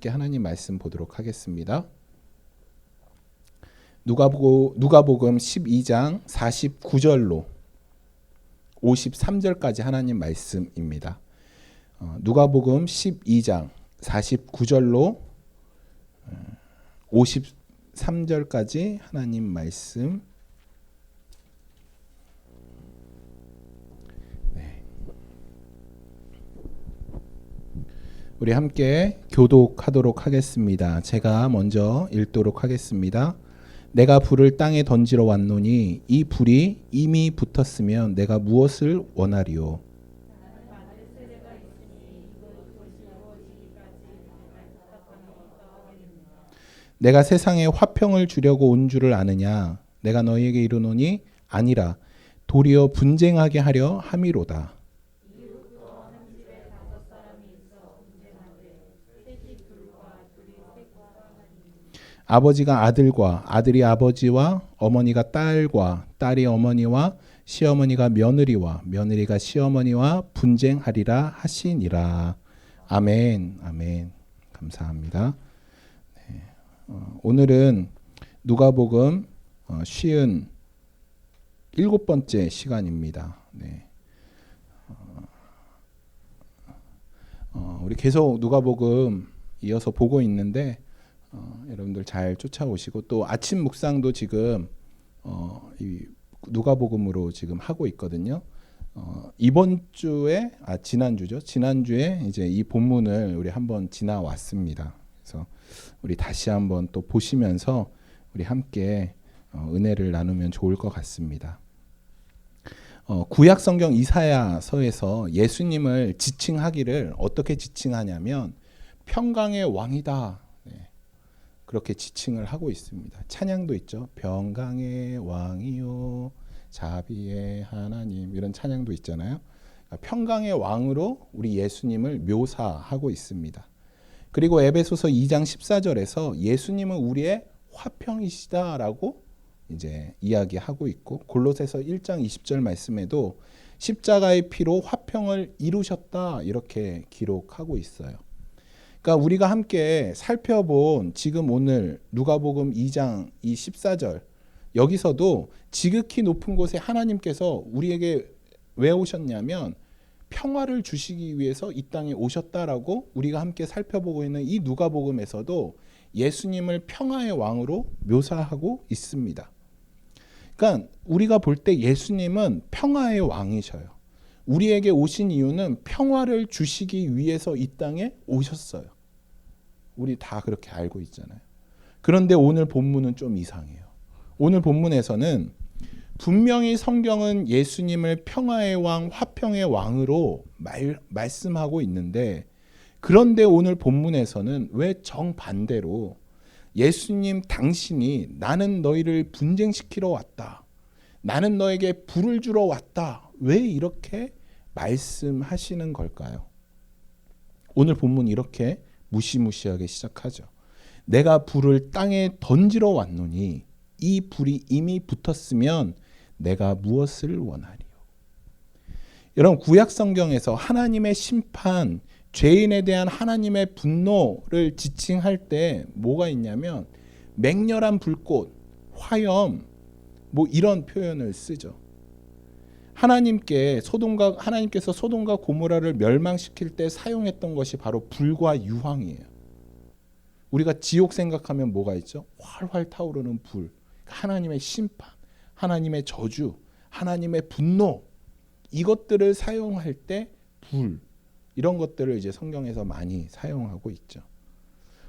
하나님 말씀 보도록 하겠습니다. 누가복음 12장 49절로 53절까지 하나님 말씀입니다. 누가복음 12장 49절로 53절까지 하나님 말씀. 우리 함께 교독하도록 하겠습니다. 제가 먼저 읽도록 하겠습니다. 내가 불을 땅에 던지러 왔노니 이 불이 이미 붙었으면 내가 무엇을 원하리요? 내가 세상에 화평을 주려고 온 줄을 아느냐? 내가 너희에게 이르노니 아니라 도리어 분쟁하게 하려 함이로다. 아버지가 아들과 아들이 아버지와 어머니가 딸과 딸이 어머니와 시어머니가 며느리와 며느리가 시어머니와 분쟁하리라 하시니라. 아멘. 아멘. 감사합니다. 네. 오늘은 누가복음 57번째 시간입니다. 네. 우리 계속 누가복음 이어서 보고 있는데 여러분들 잘 쫓아오시고, 또 아침 묵상도 지금 이 누가복음으로 지금 하고 있거든요. 이번 주에 지난주에 이제 이 본문을 우리 한번 지나왔습니다. 그래서 우리 다시 한번 또 보시면서 우리 함께 은혜를 나누면 좋을 것 같습니다. 구약 성경 이사야서에서 예수님을 지칭하기를 어떻게 지칭하냐면 평강의 왕이다, 그렇게 지칭을 하고 있습니다. 찬양도 있죠. 평강의 왕이요 자비의 하나님, 이런 찬양도 있잖아요. 평강의 왕으로 우리 예수님을 묘사하고 있습니다. 그리고 에베소서 2장 14절에서 예수님은 우리의 화평이시다라고 이제 이야기하고 있고, 골로새서 1장 20절 말씀에도 십자가의 피로 화평을 이루셨다, 이렇게 기록하고 있어요. 그러니까 우리가 함께 살펴본 지금 오늘 누가복음 2장 이 14절, 여기서도 지극히 높은 곳에 하나님께서 우리에게 왜 오셨냐면 평화를 주시기 위해서 이 땅에 오셨다라고 우리가 함께 살펴보고 있는 이 누가복음에서도 예수님을 평화의 왕으로 묘사하고 있습니다. 그러니까 우리가 볼 때 예수님은 평화의 왕이셔요. 우리에게 오신 이유는 평화를 주시기 위해서 이 땅에 오셨어요. 우리 다 그렇게 알고 있잖아요. 그런데 오늘 본문은 좀 이상해요. 오늘 본문에서는 분명히 성경은 예수님을 평화의 왕, 화평의 왕으로 말씀하고 있는데, 그런데 오늘 본문에서는 왜 정반대로 예수님 당신이 나는 너희를 분쟁시키러 왔다, 나는 너에게 불을 주러 왔다, 왜 이렇게 말씀하시는 걸까요? 오늘 본문 이렇게 무시무시하게 시작하죠. 내가 불을 땅에 던지러 왔노니 이 불이 이미 붙었으면 내가 무엇을 원하리요? 여러분, 구약 성경에서 하나님의 심판, 죄인에 대한 하나님의 분노를 지칭할 때 뭐가 있냐면 맹렬한 불꽃, 화염, 뭐 이런 표현을 쓰죠. 하나님께서 소돔과 고모라를 멸망시킬 때 사용했던 것이 바로 불과 유황이에요. 우리가 지옥 생각하면 뭐가 있죠? 활활 타오르는 불, 하나님의 심판, 하나님의 저주, 하나님의 분노, 이것들을 사용할 때 불, 이런 것들을 이제 성경에서 많이 사용하고 있죠.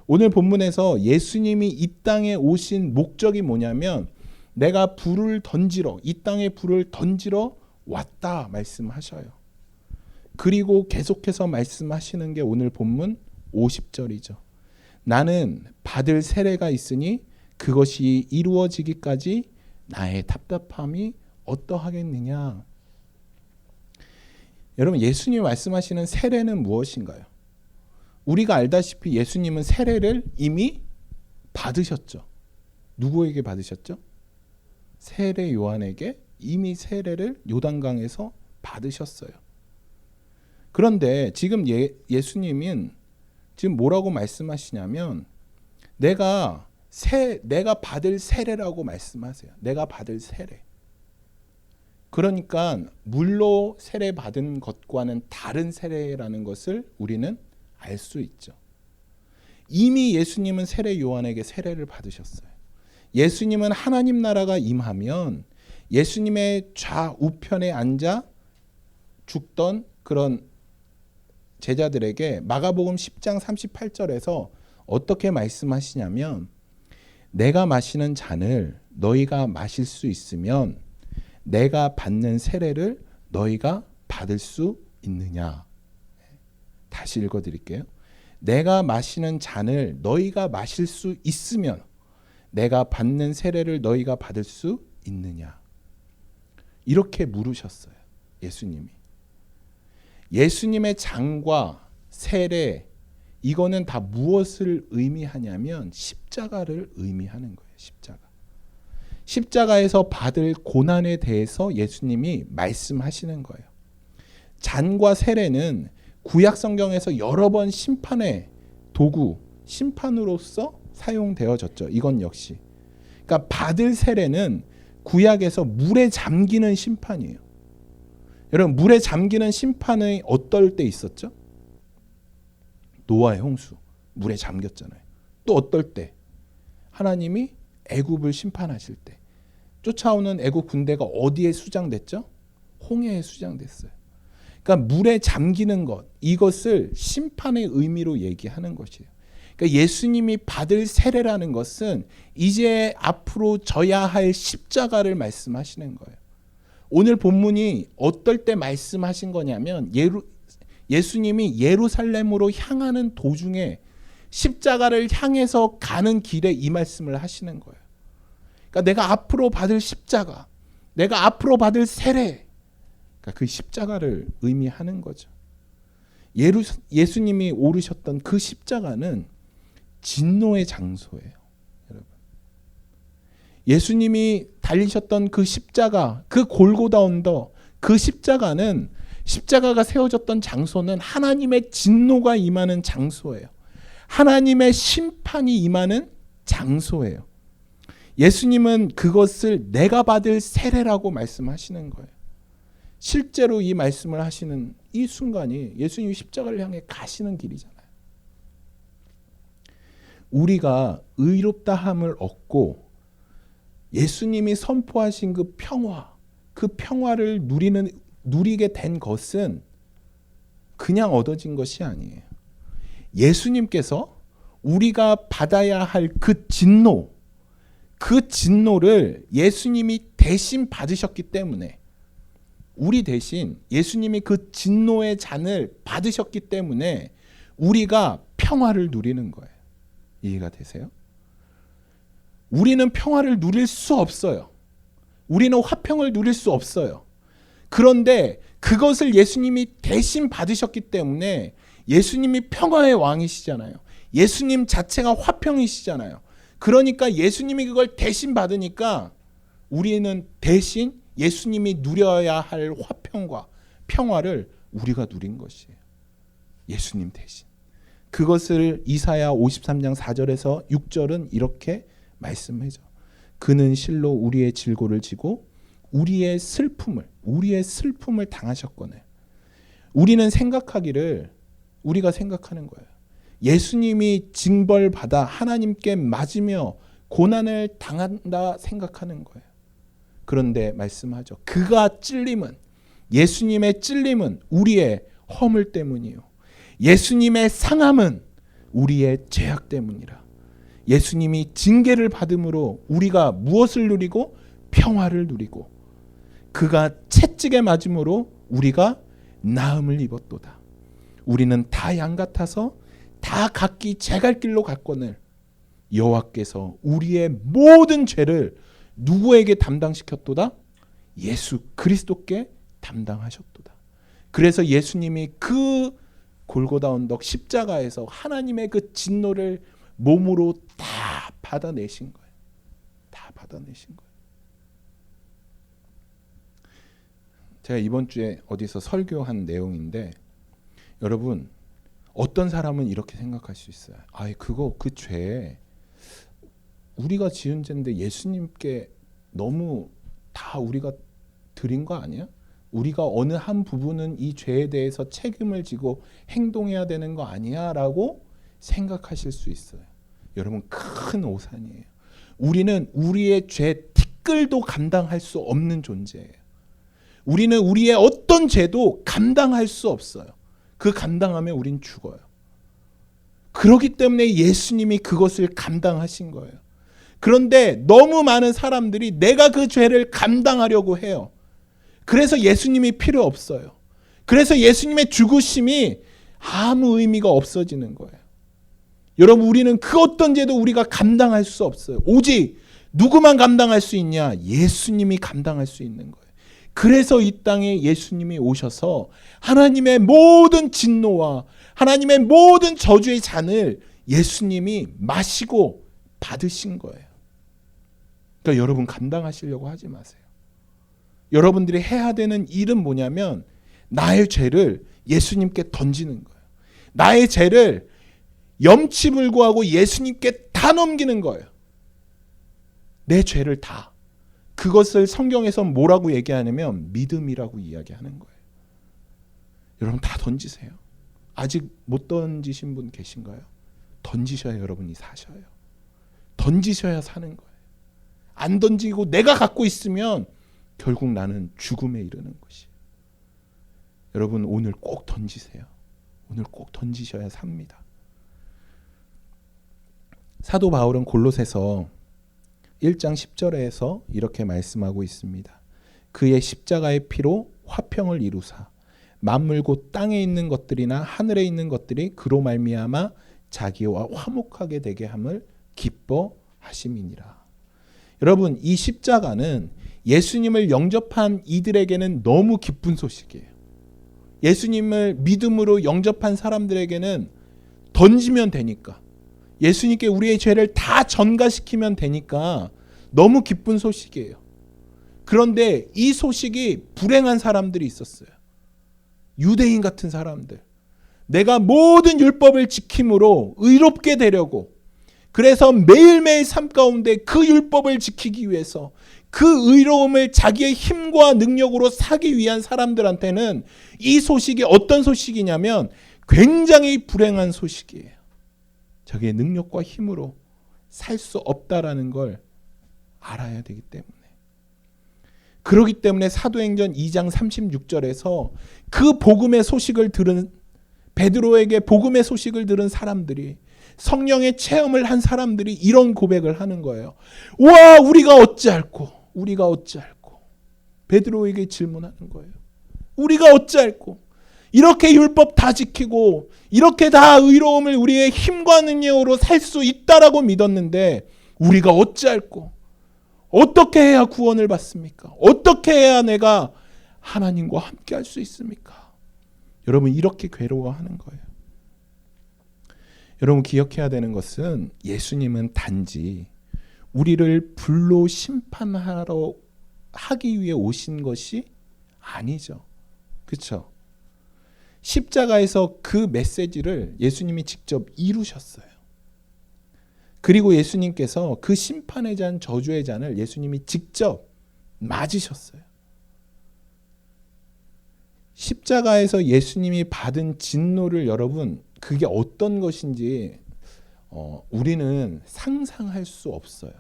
오늘 본문에서 예수님이 이 땅에 오신 목적이 뭐냐면 내가 불을 던지러, 이 땅에 불을 던지러 왔다 말씀하셔요. 그리고 계속해서 말씀하시는 게 오늘 본문 50절이죠. 나는 받을 세례가 있으니 그것이 이루어지기까지 나의 답답함이 어떠하겠느냐. 여러분, 예수님이 말씀하시는 세례는 무엇인가요? 우리가 알다시피 예수님은 세례를 이미 받으셨죠. 누구에게 받으셨죠? 세례 요한에게 이미 세례를 요단강에서 받으셨어요. 그런데 지금 예수님은 지금 뭐라고 말씀하시냐면 내가 받을 세례라고 말씀하세요. 내가 받을 세례. 그러니까 물로 세례 받은 것과는 다른 세례라는 것을 우리는 알 수 있죠. 이미 예수님은 세례 요한에게 세례를 받으셨어요. 예수님은 하나님 나라가 임하면 예수님의 좌우편에 앉아 죽던 그런 제자들에게 마가복음 10장 38절에서 어떻게 말씀하시냐면 내가 마시는 잔을 너희가 마실 수 있으면 내가 받는 세례를 너희가 받을 수 있느냐. 다시 읽어드릴게요. 내가 마시는 잔을 너희가 마실 수 있으면 내가 받는 세례를 너희가 받을 수 있느냐. 이렇게 물으셨어요. 예수님이. 예수님의 잔과 세례 이거는 다 무엇을 의미하냐면 십자가를 의미하는 거예요. 십자가에서 받을 고난에 대해서 예수님이 말씀하시는 거예요. 잔과 세례는 구약 성경에서 여러 번 심판의 도구, 심판으로서 사용되어졌죠. 이건 역시. 그러니까 받을 세례는 구약에서 물에 잠기는 심판이에요. 여러분 물에 잠기는 심판이 어떨 때 있었죠? 노아의 홍수. 물에 잠겼잖아요. 또 어떨 때? 하나님이 애굽을 심판하실 때. 쫓아오는 애굽 군대가 어디에 수장됐죠? 홍해에 수장됐어요. 그러니까 물에 잠기는 것, 이것을 심판의 의미로 얘기하는 것이에요. 그러니까 예수님이 받을 세례라는 것은 이제 앞으로 져야 할 십자가를 말씀하시는 거예요. 오늘 본문이 어떨 때 말씀하신 거냐면 예수님이 예루살렘으로 향하는 도중에 십자가를 향해서 가는 길에 이 말씀을 하시는 거예요. 그러니까 내가 앞으로 받을 십자가, 내가 앞으로 받을 세례, 그러니까 그 십자가를 의미하는 거죠. 예수님이 오르셨던 그 십자가는 진노의 장소예요. 여러분. 예수님이 달리셨던 그 십자가, 그 골고다 언덕, 그 십자가가 세워졌던 장소는 하나님의 진노가 임하는 장소예요. 하나님의 심판이 임하는 장소예요. 예수님은 그것을 내가 받을 세례라고 말씀하시는 거예요. 실제로 이 말씀을 하시는 이 순간이 예수님이 십자가를 향해 가시는 길이잖아요. 우리가 의롭다함을 얻고 예수님이 선포하신 그 평화를 누리게 된 것은 그냥 얻어진 것이 아니에요. 예수님께서 우리가 받아야 할 그 진노를 예수님이 대신 받으셨기 때문에 우리 대신 예수님이 그 진노의 잔을 받으셨기 때문에 우리가 평화를 누리는 거예요. 이해가 되세요? 우리는 평화를 누릴 수 없어요. 우리는 화평을 누릴 수 없어요. 그런데 그것을 예수님이 대신 받으셨기 때문에 예수님이 평화의 왕이시잖아요. 예수님 자체가 화평이시잖아요. 그러니까 예수님이 그걸 대신 받으니까 우리는 대신 예수님이 누려야 할 화평과 평화를 우리가 누린 것이에요. 예수님 대신. 그것을 이사야 53장 4절에서 6절은 이렇게 말씀하죠. 그는 실로 우리의 질고를 지고 우리의 슬픔을 당하셨거늘. 우리가 생각하는 거예요. 예수님이 징벌받아 하나님께 맞으며 고난을 당한다 생각하는 거예요. 그런데 말씀하죠. 예수님의 찔림은 우리의 허물 때문이요. 예수님의 상함은 우리의 죄악 때문이라. 예수님이 징계를 받음으로 우리가 무엇을 누리고 평화를 누리고 그가 채찍에 맞음으로 우리가 나음을 입었도다. 우리는 다 양 같아서 다 각기 제 갈 길로 갔거늘 여호와께서 우리의 모든 죄를 누구에게 담당시켰도다? 예수 그리스도께 담당하셨도다. 그래서 예수님이 그 골고다 언덕 십자가에서 하나님의 그 진노를 몸으로 다 받아내신 거예요. 다 받아내신 거예요. 제가 이번 주에 어디서 설교한 내용인데 여러분 어떤 사람은 이렇게 생각할 수 있어요. 아이 그거 그 죄 우리가 지은 죄인데 예수님께 너무 다 우리가 드린 거 아니야? 우리가 어느 한 부분은 이 죄에 대해서 책임을 지고 행동해야 되는 거 아니야? 라고 생각하실 수 있어요. 여러분 큰 오산이에요. 우리는 우리의 죄 티끌도 감당할 수 없는 존재예요. 우리는 우리의 어떤 죄도 감당할 수 없어요. 그 감당하면 우린 죽어요. 그렇기 때문에 예수님이 그것을 감당하신 거예요. 그런데 너무 많은 사람들이 내가 그 죄를 감당하려고 해요. 그래서 예수님이 필요 없어요. 그래서 예수님의 죽으심이 아무 의미가 없어지는 거예요. 여러분 우리는 그 어떤 죄도 우리가 감당할 수 없어요. 오직 누구만 감당할 수 있냐? 예수님이 감당할 수 있는 거예요. 그래서 이 땅에 예수님이 오셔서 하나님의 모든 진노와 하나님의 모든 저주의 잔을 예수님이 마시고 받으신 거예요. 그러니까 여러분 감당하시려고 하지 마세요. 여러분들이 해야 되는 일은 뭐냐면 나의 죄를 예수님께 던지는 거예요. 나의 죄를 염치불구하고 예수님께 다 넘기는 거예요. 내 죄를 다. 그것을 성경에서 뭐라고 얘기하냐면 믿음이라고 이야기하는 거예요. 여러분 다 던지세요. 아직 못 던지신 분 계신가요? 던지셔야 여러분이 사셔요. 던지셔야 사는 거예요. 안 던지고 내가 갖고 있으면 결국 나는 죽음에 이르는 것이에요. 여러분 오늘 꼭 던지세요. 오늘 꼭 던지셔야 삽니다. 사도 바울은 골로새서 1장 10절에서 이렇게 말씀하고 있습니다. 그의 십자가의 피로 화평을 이루사 만물 곧 땅에 있는 것들이나 하늘에 있는 것들이 그로 말미암아 자기와 화목하게 되게 함을 기뻐하심이니라. 여러분 이 십자가는 예수님을 영접한 이들에게는 너무 기쁜 소식이에요. 예수님을 믿음으로 영접한 사람들에게는 던지면 되니까, 예수님께 우리의 죄를 다 전가시키면 되니까 너무 기쁜 소식이에요. 그런데 이 소식이 불행한 사람들이 있었어요. 유대인 같은 사람들. 내가 모든 율법을 지킴으로 의롭게 되려고, 그래서 매일매일 삶 가운데 그 율법을 지키기 위해서 그 의로움을 자기의 힘과 능력으로 사기 위한 사람들한테는 이 소식이 어떤 소식이냐면 굉장히 불행한 소식이에요. 자기의 능력과 힘으로 살 수 없다라는 걸 알아야 되기 때문에. 그렇기 때문에 사도행전 2장 36절에서 그 복음의 소식을 들은 베드로에게 복음의 소식을 들은 사람들이, 성령의 체험을 한 사람들이 이런 고백을 하는 거예요. 와, 우리가 어찌할꼬? 우리가 어찌할꼬? 베드로에게 질문하는 거예요. 우리가 어찌할꼬? 이렇게 율법 다 지키고 이렇게 다 의로움을 우리의 힘과 능력으로 살 수 있다라고 믿었는데 우리가 어찌할꼬? 어떻게 해야 구원을 받습니까? 어떻게 해야 내가 하나님과 함께 할 수 있습니까? 여러분 이렇게 괴로워하는 거예요. 여러분 기억해야 되는 것은 예수님은 단지 우리를 불로 심판하러 하기 위해 오신 것이 아니죠. 그렇죠? 십자가에서 그 메시지를 예수님이 직접 이루셨어요. 그리고 예수님께서 그 심판의 잔, 저주의 잔을 예수님이 직접 맞으셨어요. 십자가에서 예수님이 받은 진노를 여러분 그게 어떤 것인지 우리는 상상할 수 없어요.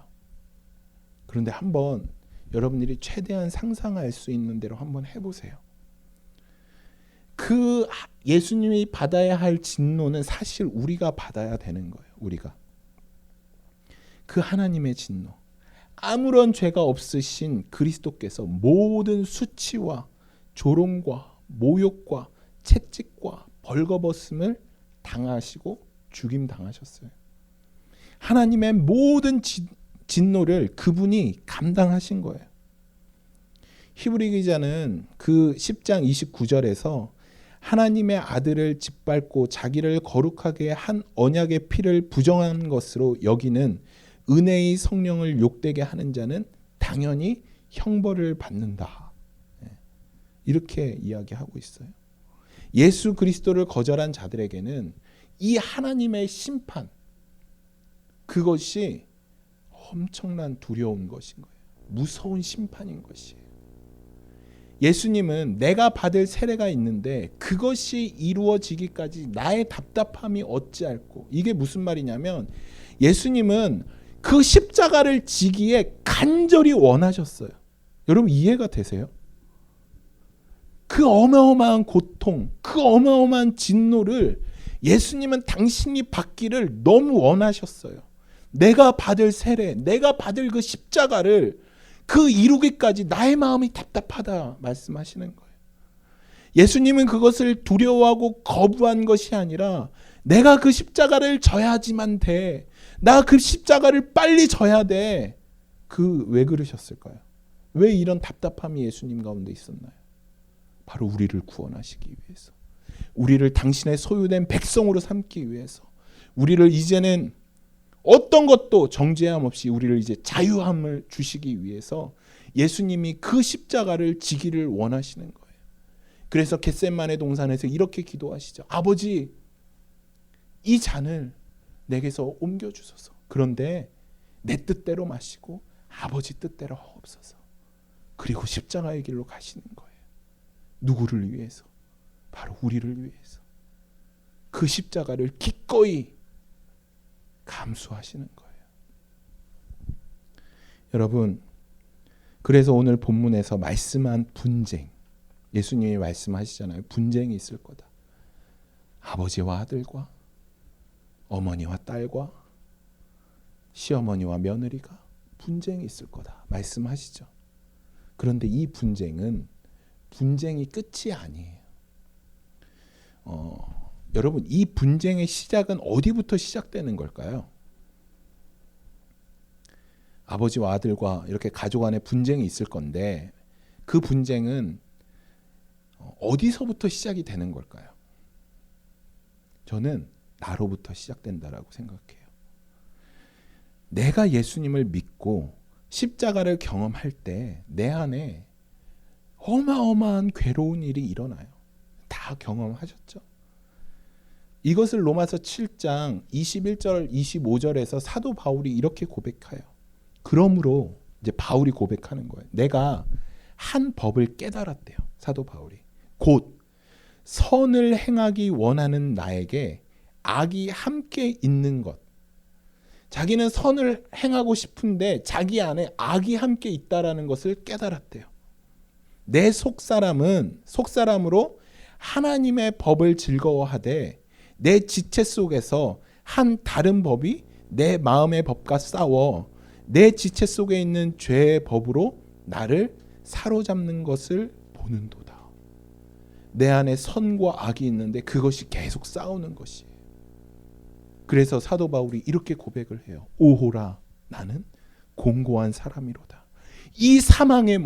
그런데 한번 여러분들이 최대한 상상할 수 있는 대로 한번 해보세요. 그 예수님이 받아야 할 진노는 사실 우리가 받아야 되는 거예요. 우리가. 그 하나님의 진노. 아무런 죄가 없으신 그리스도께서 모든 수치와 조롱과 모욕과 채찍과 벌거벗음을 당하시고 죽임 당하셨어요. 하나님의 모든 진노를 그분이 감당하신 거예요. 히브리 기자는 그 10장 29절에서 하나님의 아들을 짓밟고 자기를 거룩하게 한 언약의 피를 부정한 것으로 여기는 은혜의 성령을 욕되게 하는 자는 당연히 형벌을 받는다. 이렇게 이야기하고 있어요. 예수 그리스도를 거절한 자들에게는 이 하나님의 심판, 그것이 엄청난 두려운 것인 거예요. 무서운 심판인 것이에요. 예수님은 내가 받을 세례가 있는데 그것이 이루어지기까지 나의 답답함이 어찌할꼬. 이게 무슨 말이냐면 예수님은 그 십자가를 지기에 간절히 원하셨어요. 여러분 이해가 되세요? 그 어마어마한 고통, 그 어마어마한 진노를 예수님은 당신이 받기를 너무 원하셨어요. 내가 받을 세례, 내가 받을 그 십자가를 그 이루기까지 나의 마음이 답답하다 말씀하시는 거예요. 예수님은 그것을 두려워하고 거부한 것이 아니라 내가 그 십자가를 져야지만 돼. 나 그 십자가를 빨리 져야 돼. 왜 그러셨을까요? 왜 이런 답답함이 예수님 가운데 있었나요? 바로 우리를 구원하시기 위해서. 우리를 당신의 소유된 백성으로 삼기 위해서. 우리를 이제는 어떤 것도 정죄함 없이 우리를 이제 자유함을 주시기 위해서 예수님이 그 십자가를 지기를 원하시는 거예요. 그래서 겟세마네 동산에서 이렇게 기도하시죠. 아버지, 이 잔을 내게서 옮겨주소서. 그런데 내 뜻대로 마시고 아버지 뜻대로 하옵소서. 그리고 십자가의 길로 가시는 거예요. 누구를 위해서? 바로 우리를 위해서. 그 십자가를 기꺼이 감수하시는 거예요. 여러분, 그래서 오늘 본문에서 말씀한 분쟁, 예수님이 말씀하시잖아요. 분쟁이 있을 거다. 아버지와 아들과, 어머니와 딸과, 시어머니와 며느리가 분쟁이 있을 거다 말씀하시죠. 그런데 이 분쟁이 끝이 아니에요. 여러분, 이 분쟁의 시작은 어디부터 시작되는 걸까요? 아버지와 아들과 이렇게 가족 안에 분쟁이 있을 건데 그 분쟁은 어디서부터 시작이 되는 걸까요? 저는 나로부터 시작된다라고 생각해요. 내가 예수님을 믿고 십자가를 경험할 때 내 안에 어마어마한 괴로운 일이 일어나요. 다 경험하셨죠? 이것을 로마서 7장 21절 25절에서 사도 바울이 이렇게 고백해요. 그러므로 이제 바울이 고백하는 거예요. 내가 한 법을 깨달았대요. 사도 바울이. 곧 선을 행하기 원하는 나에게 악이 함께 있는 것. 자기는 선을 행하고 싶은데 자기 안에 악이 함께 있다라는 것을 깨달았대요. 내 속사람으로 하나님의 법을 즐거워하되 내 지체 속에서 한 다른 법이 내 마음의 법과 싸워 내 지체 속에 있는 죄의 법으로 나를 사로잡는 것을 보는도다. 내 안에 선과 악이 있는데 그것이 계속 싸우는 것이에요. 그래서 사도 바울이 이렇게 고백을 해요. 오호라, 나는 공고한 사람이로다. 이 사망의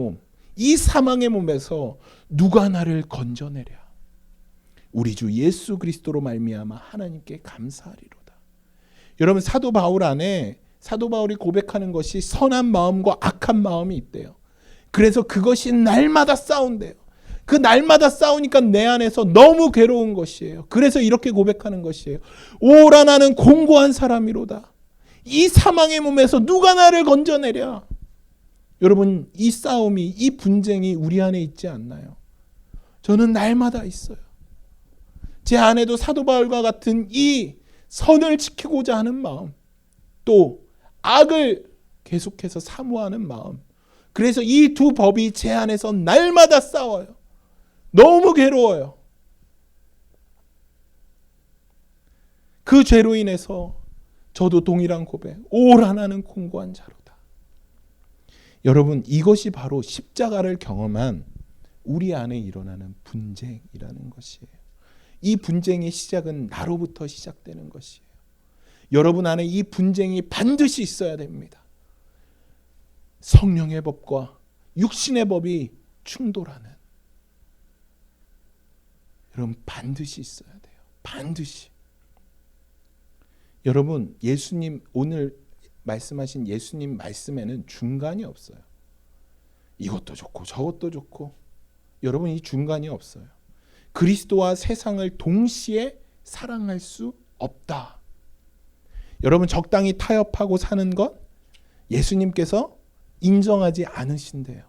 몸에서 누가 나를 건져내랴. 우리 주 예수 그리스도로 말미암아 하나님께 감사하리로다. 여러분, 사도 바울이 고백하는 것이 선한 마음과 악한 마음이 있대요. 그래서 그것이 날마다 싸운대요. 그 날마다 싸우니까 내 안에서 너무 괴로운 것이에요. 그래서 이렇게 고백하는 것이에요. 오라, 나는 공고한 사람이로다. 이 사망의 몸에서 누가 나를 건져내랴. 여러분, 이 싸움이, 이 분쟁이 우리 안에 있지 않나요? 저는 날마다 있어요. 제 안에도 사도 바울과 같은 이 선을 지키고자 하는 마음, 또 악을 계속해서 사모하는 마음. 그래서 이 두 법이 제 안에서 날마다 싸워요. 너무 괴로워요. 그 죄로 인해서 저도 동일한 고백, 오라, 나는 공고한 자로다. 여러분, 이것이 바로 십자가를 경험한 우리 안에 일어나는 분쟁이라는 것이에요. 이 분쟁의 시작은 나로부터 시작되는 것이에요. 여러분 안에 이 분쟁이 반드시 있어야 됩니다. 성령의 법과 육신의 법이 충돌하는. 여러분, 반드시 있어야 돼요. 반드시. 여러분, 예수님 오늘 말씀하신 예수님 말씀에는 중간이 없어요. 이것도 좋고 저것도 좋고. 여러분, 이 중간이 없어요. 그리스도와 세상을 동시에 사랑할 수 없다. 여러분, 적당히 타협하고 사는 것 예수님께서 인정하지 않으신대요.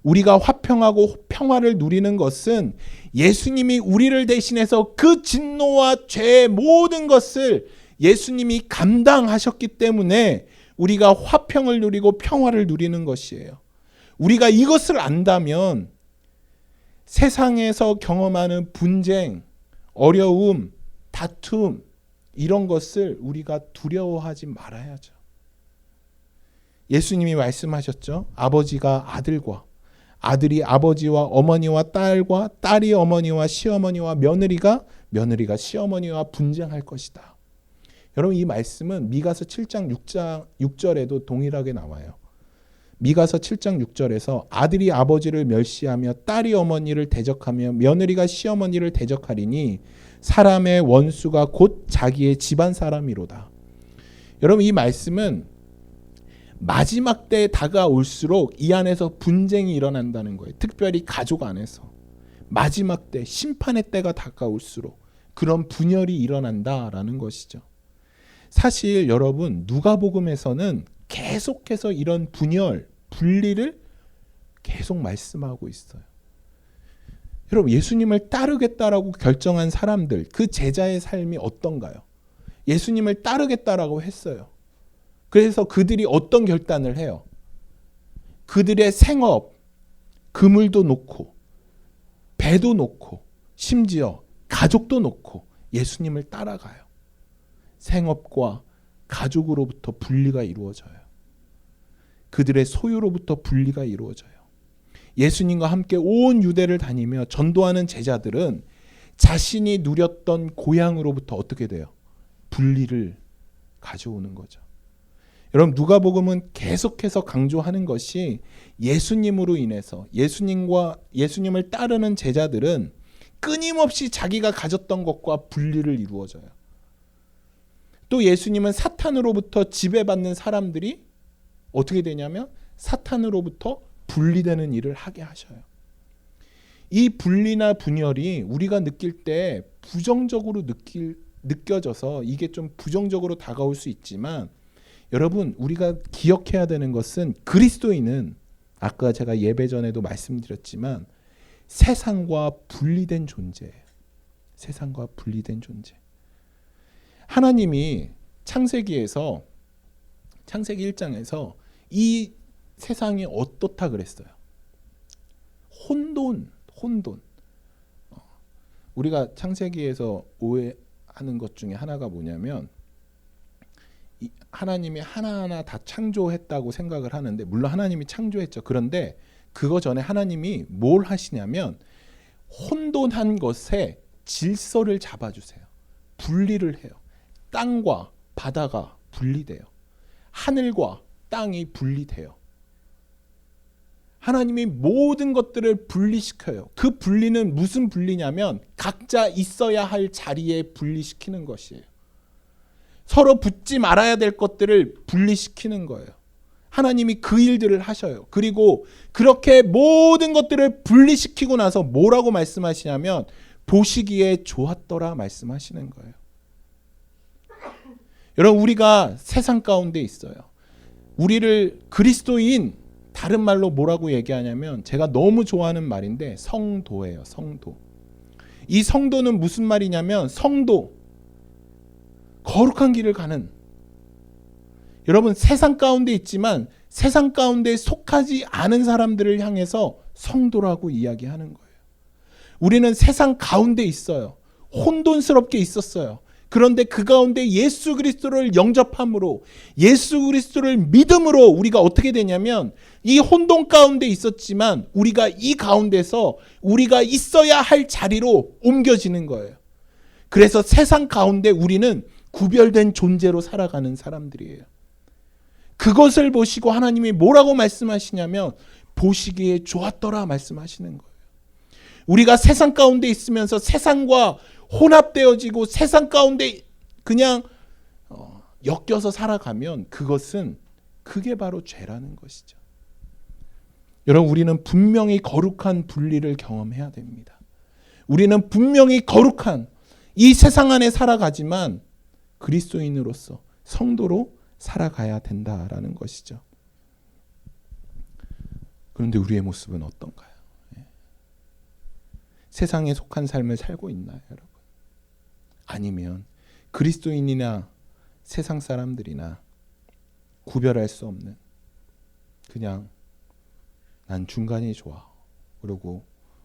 우리가 화평하고 평화를 누리는 것은 예수님이 우리를 대신해서 그 진노와 죄의 모든 것을 예수님이 감당하셨기 때문에 우리가 화평을 누리고 평화를 누리는 것이에요. 우리가 이것을 안다면 세상에서 경험하는 분쟁, 어려움, 다툼 이런 것을 우리가 두려워하지 말아야죠. 예수님이 말씀하셨죠. 아버지가 아들과, 아들이 아버지와 어머니와 딸과, 딸이 어머니와 시어머니와 며느리가 시어머니와 분쟁할 것이다. 여러분, 이 말씀은 미가서 7장 6절에도 동일하게 나와요. 미가서 7장 6절에서 아들이 아버지를 멸시하며 딸이 어머니를 대적하며 며느리가 시어머니를 대적하리니 사람의 원수가 곧 자기의 집안 사람이로다. 여러분, 이 말씀은 마지막 때에 다가올수록 이 안에서 분쟁이 일어난다는 거예요. 특별히 가족 안에서 마지막 때, 심판의 때가 다가올수록 그런 분열이 일어난다라는 것이죠. 사실 여러분, 누가복음에서는 계속해서 이런 분열, 분리를 계속 말씀하고 있어요. 여러분, 예수님을 따르겠다라고 결정한 사람들, 그 제자의 삶이 어떤가요? 예수님을 따르겠다라고 했어요. 그래서 그들이 어떤 결단을 해요? 그들의 생업, 그물도 놓고, 배도 놓고, 심지어 가족도 놓고 예수님을 따라가요. 생업과 가족으로부터 분리가 이루어져요. 그들의 소유로부터 분리가 이루어져요. 예수님과 함께 온 유대를 다니며 전도하는 제자들은 자신이 누렸던 고향으로부터 어떻게 돼요? 분리를 가져오는 거죠. 여러분, 누가복음은 계속해서 강조하는 것이 예수님으로 인해서 예수님을 따르는 제자들은 끊임없이 자기가 가졌던 것과 분리를 이루어져요. 또 예수님은 사탄으로부터 지배받는 사람들이 어떻게 되냐면 사탄으로부터 분리되는 일을 하게 하셔요. 이 분리나 분열이 우리가 느낄 때 부정적으로 느껴져서 이게 좀 부정적으로 다가올 수 있지만, 여러분, 우리가 기억해야 되는 것은 그리스도인은 아까 제가 예배 전에도 말씀드렸지만 세상과 분리된 존재예요. 세상과 분리된 존재. 하나님이 창세기 1장에서 이 세상이 어떻다 그랬어요? 혼돈. 우리가 창세기에서 오해하는 것 중에 하나가 뭐냐면 하나님이 하나하나 다 창조했다고 생각을 하는데, 물론 하나님이 창조했죠. 그런데 그거 전에 하나님이 뭘 하시냐면 혼돈한 것에 질서를 잡아주세요. 분리를 해요. 땅과 바다가 분리돼요. 하늘과 땅이 분리돼요. 하나님이 모든 것들을 분리시켜요. 그 분리는 무슨 분리냐면 각자 있어야 할 자리에 분리시키는 것이에요. 서로 붙지 말아야 될 것들을 분리시키는 거예요. 하나님이 그 일들을 하셔요. 그리고 그렇게 모든 것들을 분리시키고 나서 뭐라고 말씀하시냐면 보시기에 좋았더라 말씀하시는 거예요. 여러분, 우리가 세상 가운데 있어요. 우리를 그리스도인, 다른 말로 뭐라고 얘기하냐면 제가 너무 좋아하는 말인데 성도예요. 성도. 이 성도는 무슨 말이냐면 성도, 거룩한 길을 가는, 여러분, 세상 가운데 있지만 세상 가운데 속하지 않은 사람들을 향해서 성도라고 이야기하는 거예요. 우리는 세상 가운데 있어요. 혼돈스럽게 있었어요. 그런데 그 가운데 예수 그리스도를 영접함으로, 예수 그리스도를 믿음으로 우리가 어떻게 되냐면 이 혼돈 가운데 있었지만 우리가 이 가운데서 우리가 있어야 할 자리로 옮겨지는 거예요. 그래서 세상 가운데 우리는 구별된 존재로 살아가는 사람들이에요. 그것을 보시고 하나님이 뭐라고 말씀하시냐면 보시기에 좋았더라 말씀하시는 거예요. 우리가 세상 가운데 있으면서 세상과 혼합되어지고 세상 가운데 그냥 엮여서 살아가면 그게 바로 죄라는 것이죠. 여러분, 우리는 분명히 거룩한 분리를 경험해야 됩니다. 우리는 분명히 거룩한, 이 세상 안에 살아가지만 그리스도인으로서 성도로 살아가야 된다라는 것이죠. 그런데 우리의 모습은 어떤가요? 세상에 속한 삶을 살고 있나요, 여러분? 아니면 그리스도인이나 세상 사람들이나 구별할 수 없는, 그냥 난 중간이 좋아, 그리고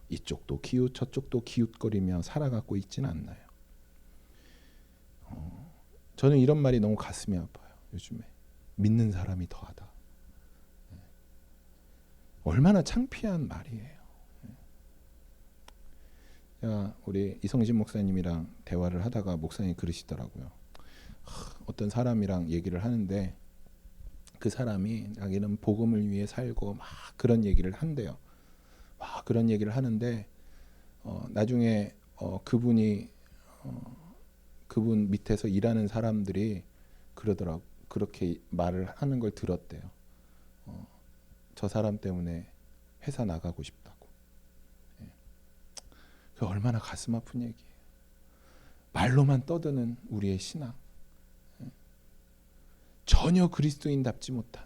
이쪽도 기웃 저쪽도 기웃거리며 살아가고 있지는 않나요? 저는 이런 말이 너무 가슴이 아파요. 요즘에 믿는 사람이 더하다. 얼마나 창피한 말이에요. 제가 우리 이성진 목사님이랑 대화를 하다가 목사님이 그러시더라고요. 어떤 사람이랑 얘기를 하는데 그 사람이 자기는 복음을 위해 살고 막 그런 얘기를 한대요. 막 그런 얘기를 하는데 나중에 그분 밑에서 일하는 사람들이 그러더라고. 그렇게 말을 하는 걸 들었대요. 저 사람 때문에 회사 나가고 싶다고. 그 얼마나 가슴 아픈 얘기예요. 말로만 떠드는 우리의 신앙. 전혀 그리스도인답지 못한,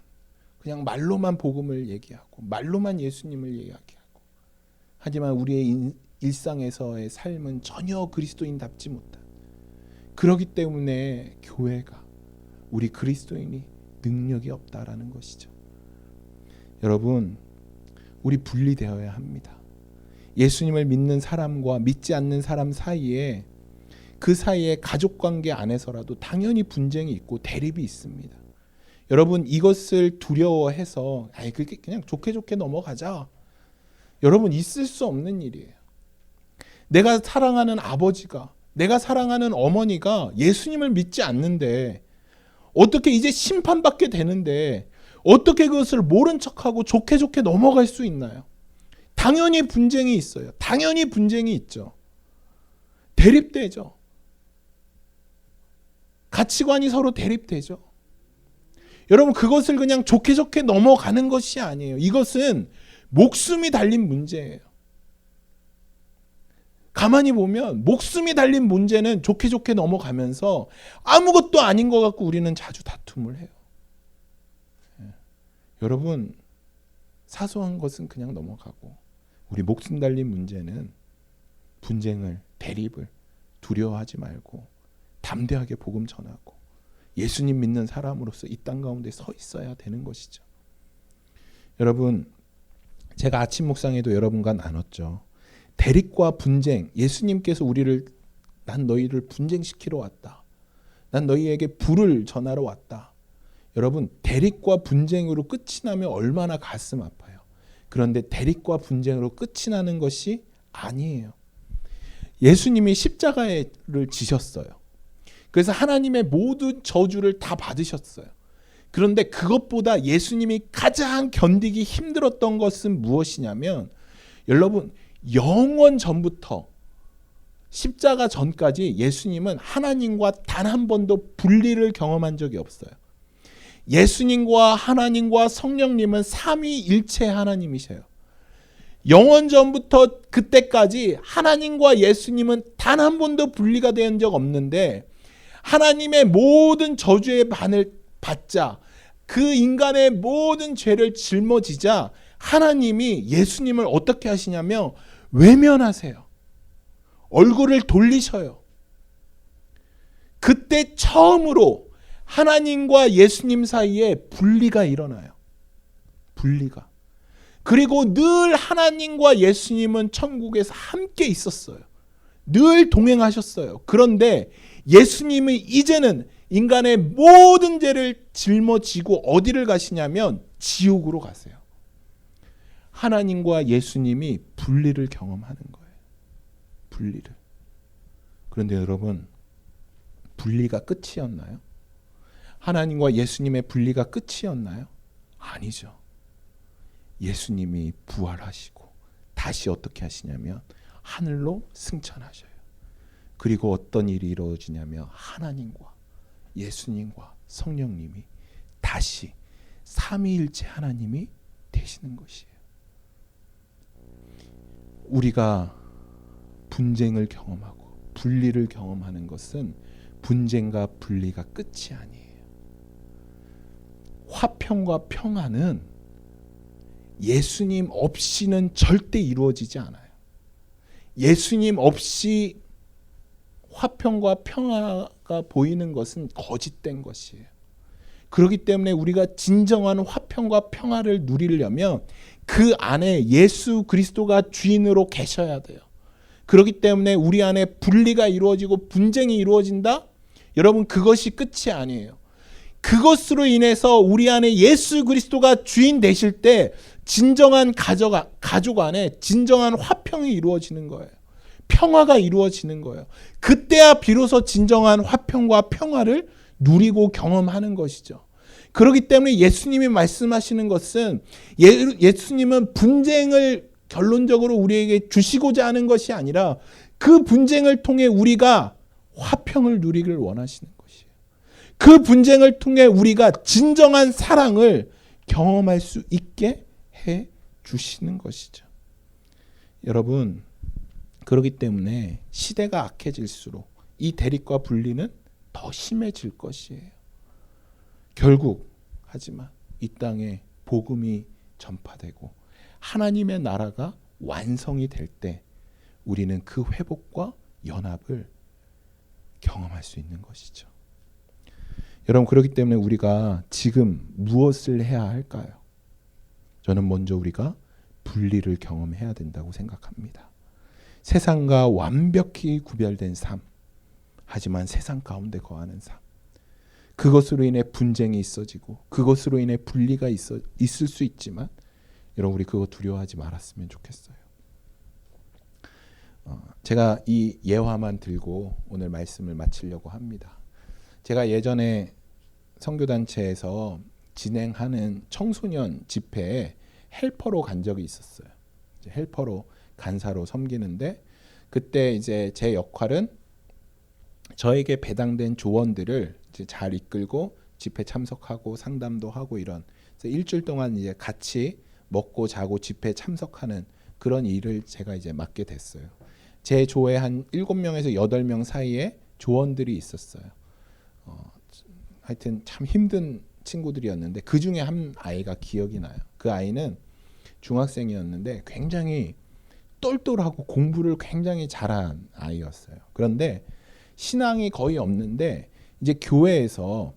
그냥 말로만 복음을 얘기하고 말로만 예수님을 얘기하고, 하지만 우리의 일상에서의 삶은 전혀 그리스도인답지 못한, 그렇기 때문에 교회가, 우리 그리스도인이 능력이 없다라는 것이죠. 여러분, 우리 분리되어야 합니다. 예수님을 믿는 사람과 믿지 않는 사람 사이에, 그 사이에 가족관계 안에서라도 당연히 분쟁이 있고 대립이 있습니다. 여러분, 이것을 두려워해서 그게 그냥 좋게 넘어가자, 여러분, 있을 수 없는 일이에요. 내가 사랑하는 아버지가, 내가 사랑하는 어머니가 예수님을 믿지 않는데 어떻게 이제 심판받게 되는데 어떻게 그것을 모른 척하고 좋게 넘어갈 수 있나요? 당연히 분쟁이 있어요. 당연히 분쟁이 있죠. 대립되죠. 가치관이 서로 대립되죠. 여러분, 그것을 그냥 좋게 넘어가는 것이 아니에요. 이것은 목숨이 달린 문제예요. 가만히 보면 목숨이 달린 문제는 좋게 넘어가면서 아무것도 아닌 것 같고 우리는 자주 다툼을 해요. 여러분, 사소한 것은 그냥 넘어가고 우리 목숨 달린 문제는 분쟁을, 대립을 두려워하지 말고 담대하게 복음 전하고 예수님 믿는 사람으로서 이 땅 가운데 서 있어야 되는 것이죠. 여러분, 제가 아침 묵상에도 여러분과 나눴죠. 대립과 분쟁, 예수님께서 난 너희를 분쟁시키러 왔다. 난 너희에게 불을 전하러 왔다. 여러분, 대립과 분쟁으로 끝이 나면 얼마나 가슴 아파요. 그런데 대립과 분쟁으로 끝이 나는 것이 아니에요. 예수님이 십자가를 지셨어요. 그래서 하나님의 모든 저주를 다 받으셨어요. 그런데 그것보다 예수님이 가장 견디기 힘들었던 것은 무엇이냐면, 여러분, 영원 전부터 십자가 전까지 예수님은 하나님과 단 한 번도 분리를 경험한 적이 없어요. 예수님과 하나님과 성령님은 삼위일체 하나님이세요. 영원 전부터 그때까지 하나님과 예수님은 단 한 번도 분리가 된 적 없는데, 하나님의 모든 저주의 반을 받자, 그 인간의 모든 죄를 짊어지자 하나님이 예수님을 어떻게 하시냐면 외면하세요. 얼굴을 돌리셔요. 그때 처음으로 하나님과 예수님 사이에 분리가 일어나요. 분리가. 그리고 늘 하나님과 예수님은 천국에서 함께 있었어요. 늘 동행하셨어요. 그런데 예수님이 이제는 인간의 모든 죄를 짊어지고 어디를 가시냐면 지옥으로 가세요. 하나님과 예수님이 분리를 경험하는 거예요. 분리를. 그런데 여러분, 분리가 끝이었나요? 하나님과 예수님의 분리가 끝이었나요? 아니죠. 예수님이 부활하시고 다시 어떻게 하시냐면 하늘로 승천하셔요. 그리고 어떤 일이 이루어지냐면 하나님과 예수님과 성령님이 다시 삼위일체 하나님이 되시는 것이에요. 우리가 분쟁을 경험하고 분리를 경험하는 것은 분쟁과 분리가 끝이 아니에요. 화평과 평화는 예수님 없이는 절대 이루어지지 않아요. 예수님 없이 화평과 평화가 보이는 것은 거짓된 것이에요. 그렇기 때문에 우리가 진정한 화평과 평화를 누리려면 그 안에 예수 그리스도가 주인으로 계셔야 돼요. 그렇기 때문에 우리 안에 분리가 이루어지고 분쟁이 이루어진다? 여러분, 그것이 끝이 아니에요. 그것으로 인해서 우리 안에 예수 그리스도가 주인 되실 때 진정한 가족 안에 진정한 화평이 이루어지는 거예요. 평화가 이루어지는 거예요. 그때야 비로소 진정한 화평과 평화를 누리고 경험하는 것이죠. 그렇기 때문에 예수님이 말씀하시는 것은 예수님은 분쟁을 결론적으로 우리에게 주시고자 하는 것이 아니라 그 분쟁을 통해 우리가 화평을 누리기를 원하시는 것이에요. 그 분쟁을 통해 우리가 진정한 사랑을 경험할 수 있게 해 주시는 것이죠. 여러분, 그렇기 때문에 시대가 악해질수록 이 대립과 분리는 더 심해질 것이에요. 결국 하지만 이 땅에 복음이 전파되고 하나님의 나라가 완성이 될 때 우리는 그 회복과 연합을 경험할 수 있는 것이죠. 여러분, 그렇기 때문에 우리가 지금 무엇을 해야 할까요? 저는 먼저 우리가 분리를 경험해야 된다고 생각합니다. 세상과 완벽히 구별된 삶, 하지만 세상 가운데 거하는 삶. 그것으로 인해 분쟁이 있어지고 그것으로 인해 분리가 있을 수 있지만 여러분, 우리 그거 두려워하지 말았으면 좋겠어요. 제가 이 예화만 들고 오늘 말씀을 마치려고 합니다. 제가 예전에 선교단체에서 진행하는 청소년 집회에 헬퍼로 간 적이 있었어요. 헬퍼로 간사로 섬기는데 그때 이제 제 역할은 저에게 배당된 조원들을 이제 잘 이끌고 집회 참석하고 상담도 하고 이런, 그래서 일주일 동안 이제 같이 먹고 자고 집회 참석하는 그런 일을 제가 이제 맡게 됐어요. 제 조에 한 7명에서 8명 사이에 조원들이 있었어요. 하여튼 참 힘든 친구들이었는데 그 중에 한 아이가 기억이 나요. 그 아이는 중학생이었는데 굉장히 똘똘하고 공부를 굉장히 잘한 아이였어요. 그런데 신앙이 거의 없는데 이제 교회에서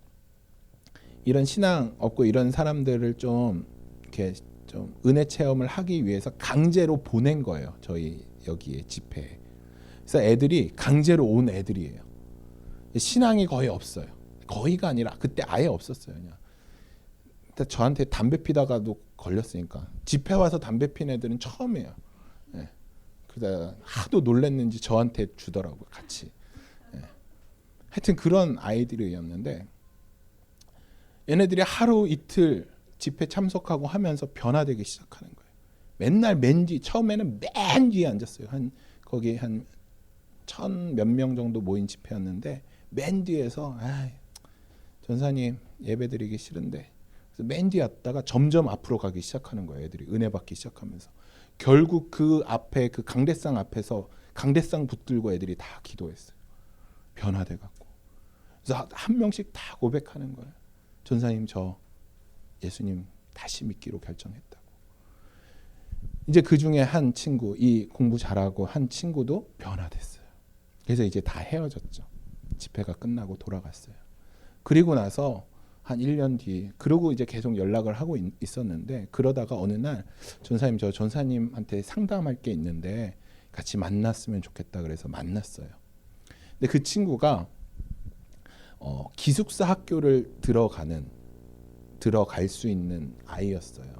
이런 신앙 없고 이런 사람들을 좀 이렇게 좀 은혜 체험을 하기 위해서 강제로 보낸 거예요. 저희 여기에 집회에. 그래서 애들이 강제로 온 애들이에요. 신앙이 거의 없어요. 거의가 아니라 그때 아예 없었어요. 그냥 저한테 담배 피다가도 걸렸으니까 집회 와서 담배 핀 애들은 처음이에요. 네. 그러다 하도 놀랬는지 저한테 주더라고요. 같이. 네. 하여튼 그런 아이들이었는데 얘네들이 하루 이틀 집회 참석하고 하면서 변화되기 시작하는 거예요. 맨날 맨 뒤, 처음에는 맨 뒤에 앉았어요. 거기 한 1,000 몇 명 정도 모인 집회였는데 맨 뒤에서 전사님 예배드리기 싫은데, 그래서 맨 뒤에 왔다가 점점 앞으로 가기 시작하는 거예요. 애들이 은혜 받기 시작하면서 결국 그 앞에 그 강대상 앞에서 강대상 붙들고 애들이 다 기도했어요. 변화돼 갖고. 그래서 한 명씩 다 고백하는 거예요. 전사님, 저 예수님 다시 믿기로 결정했다고. 이제 그 중에 한 친구, 이 공부 잘하고 한 친구도 변화됐어요. 그래서 이제 다 헤어졌죠. 집회가 끝나고 돌아갔어요. 그리고 나서 한 1년 뒤, 그러고 이제 계속 연락을 하고 있었는데 그러다가 어느 날 전사님, 저 전사님한테 상담할 게 있는데 같이 만났으면 좋겠다 그래서 만났어요. 근데 그 친구가 기숙사 학교를 들어갈 수 있는 아이였어요.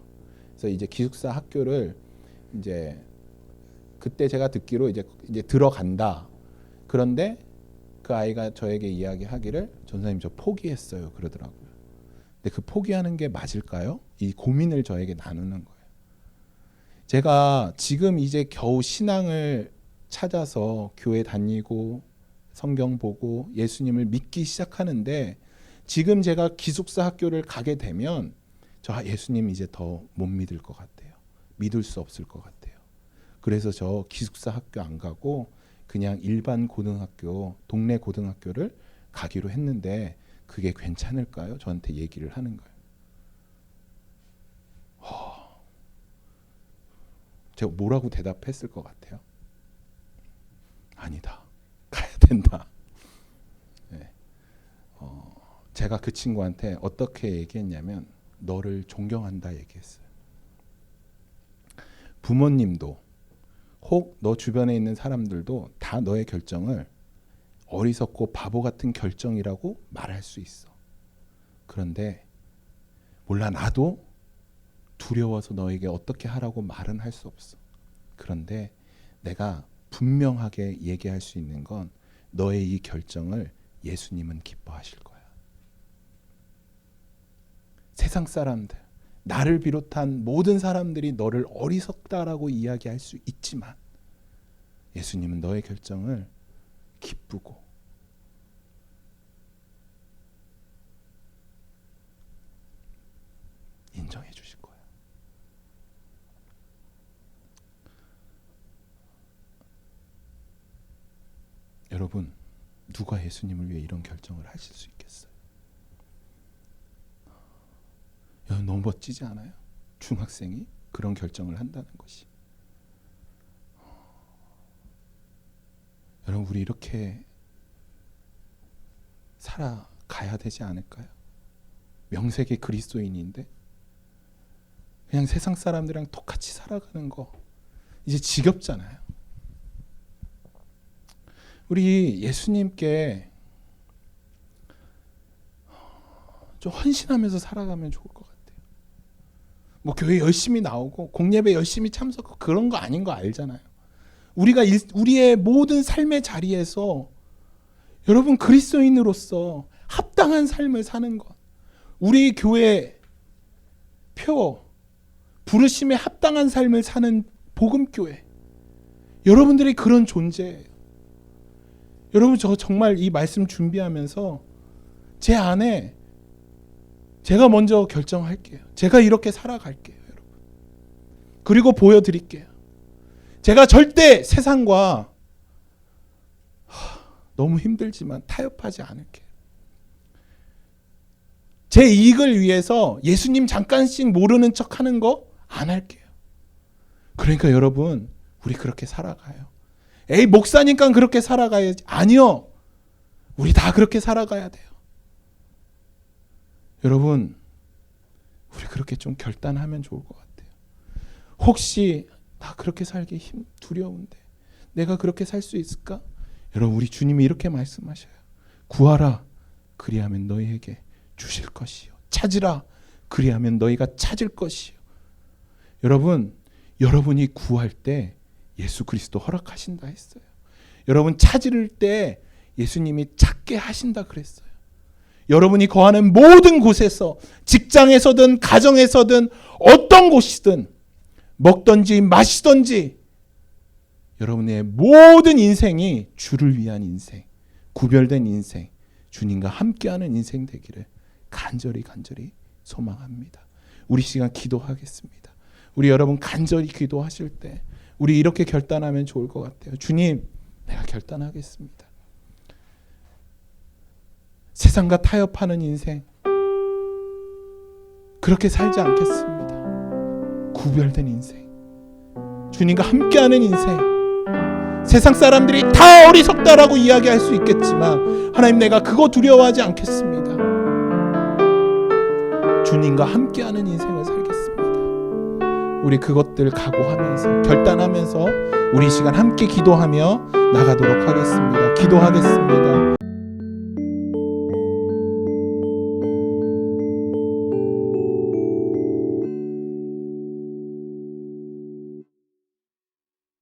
그래서 이제 기숙사 학교를 이제 그때 제가 듣기로 이제 들어간다. 그런데 그 아이가 저에게 이야기하기를 전사님 저 포기했어요 그러더라고요. 근데 그 포기하는 게 맞을까요? 이 고민을 저에게 나누는 거예요. 제가 지금 이제 겨우 신앙을 찾아서 교회 다니고 성경 보고 예수님을 믿기 시작하는데 지금 제가 기숙사 학교를 가게 되면 저 예수님 이제 더 못 믿을 것 같아요. 믿을 수 없을 것 같아요. 그래서 저 기숙사 학교 안 가고 그냥 일반 고등학교, 동네 고등학교를 가기로 했는데 그게 괜찮을까요? 저한테 얘기를 하는 거예요. 제가 뭐라고 대답했을 것 같아요? 아니다. 가야 된다. 네. 제가 그 친구한테 어떻게 얘기했냐면 너를 존경한다 얘기했어요. 부모님도 혹 너 주변에 있는 사람들도 다 너의 결정을 어리석고 바보 같은 결정이라고 말할 수 있어. 그런데 몰라 나도 두려워서 너에게 어떻게 하라고 말은 할 수 없어. 그런데 내가 분명하게 얘기할 수 있는 건 너의 이 결정을 예수님은 기뻐하실 거야. 세상 사람들, 나를 비롯한 모든 사람들이 너를 어리석다라고 이야기할 수 있지만 예수님은 너의 결정을 기쁘고 인정해 주실 거예요. 여러분, 누가 예수님을 위해 이런 결정을 하실 수 있겠어요? 여러분, 너무 멋지지 않아요? 중학생이 그런 결정을 한다는 것이. 여러분, 우리 이렇게 살아가야 되지 않을까요? 명색이 그리스도인인데 그냥 세상 사람들이랑 똑같이 살아가는 거 이제 지겹잖아요. 우리 예수님께 좀 헌신하면서 살아가면 좋을 것 같아요. 뭐 교회 열심히 나오고 공예배 열심히 참석하고 그런 거 아닌 거 알잖아요. 우리가 우리의 모든 삶의 자리에서 여러분 그리스도인으로서 합당한 삶을 사는 것, 우리 교회 표 부르심에 합당한 삶을 사는 복음교회, 여러분들이 그런 존재예요. 여러분, 저 정말 이 말씀 준비하면서 제 안에 제가 먼저 결정할게요. 제가 이렇게 살아갈게요, 여러분. 그리고 보여드릴게요. 제가 절대 세상과 너무 힘들지만 타협하지 않을게요. 제 이익을 위해서 예수님 잠깐씩 모르는 척 하는 거 안 할게요. 그러니까 여러분, 우리 그렇게 살아가요. 에이, 목사니까 그렇게 살아가야지. 아니요. 우리 다 그렇게 살아가야 돼요. 여러분, 우리 그렇게 좀 결단하면 좋을 것 같아요. 혹시 나 그렇게 살기 두려운데 내가 그렇게 살 수 있을까? 여러분, 우리 주님이 이렇게 말씀하셔요. 구하라, 그리하면 너희에게 주실 것이요. 찾으라, 그리하면 너희가 찾을 것이요. 여러분, 여러분이 구할 때 예수 그리스도 허락하신다 했어요. 여러분 찾을 때 예수님이 찾게 하신다 그랬어요. 여러분이 거하는 모든 곳에서, 직장에서든 가정에서든 어떤 곳이든 먹든지 마시든지 여러분의 모든 인생이 주를 위한 인생, 구별된 인생, 주님과 함께하는 인생 되기를 간절히 소망합니다. 우리 시간 기도하겠습니다. 우리 여러분 간절히 기도하실 때 우리 이렇게 결단하면 좋을 것 같아요. 주님, 내가 결단하겠습니다. 세상과 타협하는 인생 그렇게 살지 않겠습니다. 구별된 인생, 주님과 함께하는 인생. 세상 사람들이 다 어리석다라고 이야기할 수 있겠지만 하나님, 내가 그거 두려워하지 않겠습니다. 주님과 함께하는 인생을 살겠습니다. 우리 그것들 각오하면서 결단하면서 우리 시간 함께 기도하며 나가도록 하겠습니다. 기도하겠습니다.